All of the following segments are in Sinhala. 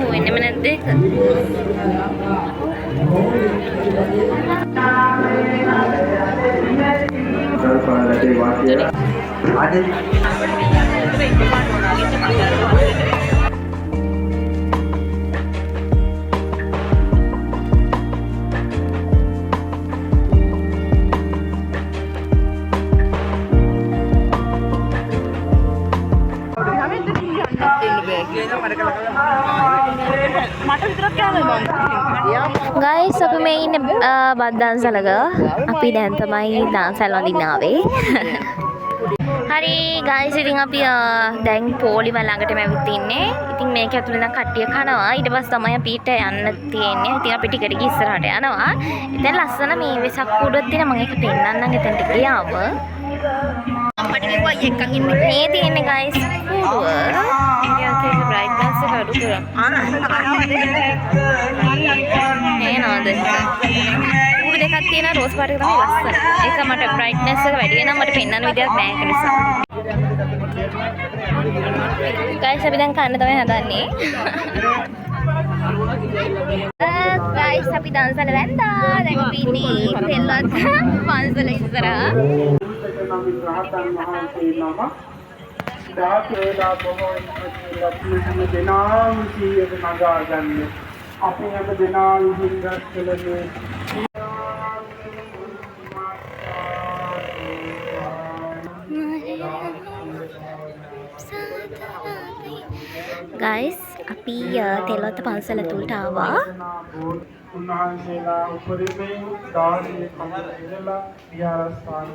අහුවෙන්නේම නැද්ද ඒක? Guys, අපි මේ ඉන්නේ බද්දන්සලක. අපි දැන් තමයි දාන්සල් වඳින්න ආවේ. හරි guys, ඉතින් අපි දැන් පොලිම ළඟටම ඇවිත් ඉන්නේ. ඉතින් මේක ඇතුලේ නම් කට්ටිය කනවා. ඊට පස්සේ තමයි අපිට යන්න තියෙන්නේ. ඉතින් අපි ටික ටික ඉස්සරහට යනවා. ඉතින් ලස්සන මේ වෙසක් කූඩුවක් තියෙන මම ඒක පෙන්නන්නම් එතනට ගියාම. අපිට කිව්වා එකකින් ඉන්න. මේ තියෙන්නේ guys කූඩුව. ඒකේ brightness එක අඩු කරා. නේද? උඩ දෙකක් තියෙන රෝස් පාට එක තමයි ලස්සන. ඒක මට brightness එක වැඩි වෙනවා මට පෙන්වන්න විදියක් නැහැ ඒක නිසා. guys අපි දැන් කන්න තමයි හදන්නේ. guys අපි දන්සල වැන්දා. දැන් අපි ඉන්නේ තෙල්වත් පන්සල ඉස්සරහා. දාතේලා බොහෝ ඉන්න දෙනාම සියයට නගා ගන්න. අපි හැම දෙනාම හින්දස් කළේ guys අපි තෙල්වත් පන්සල තුලට ආවා. උන්වහන්සේලා උපරිමයෙන් ධාර්මයේ කමදෙලා විහාරස්ථාන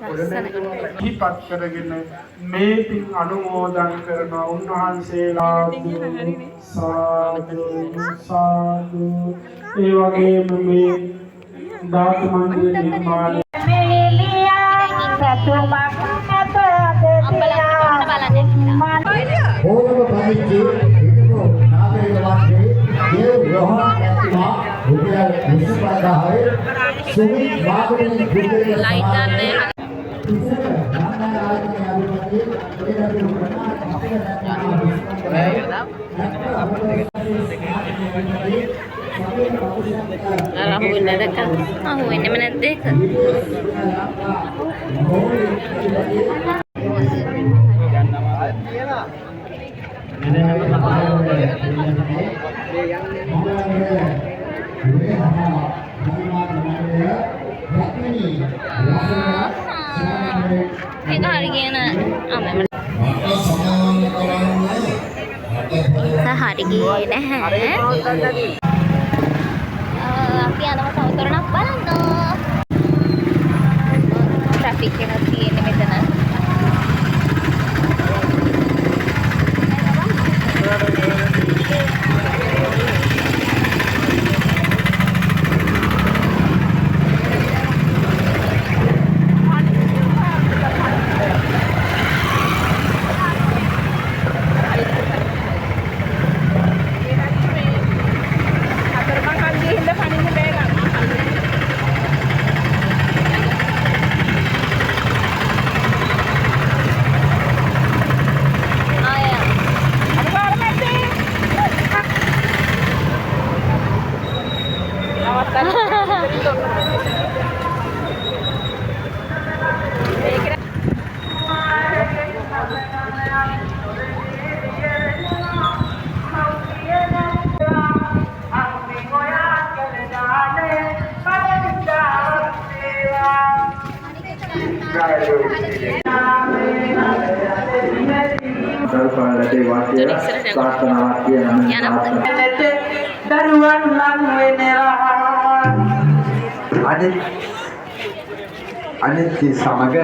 කොටපත් කරගෙන මේ පින් අනුමෝදන් කරන උන්වහන්සේලා සාදු සාදු ඒ වගේම මේ ධාතු මන්දිර නිර්මාණය අහුවෙන්නේම නැද්ද ඒක? ඒක හරි කියන හරි ගියේ නැහැ. අපි යනවා සවතරණක් බලන්න. ට්‍රැෆික් එකක් තියෙන්නේ මෙතන. අනිත් සමග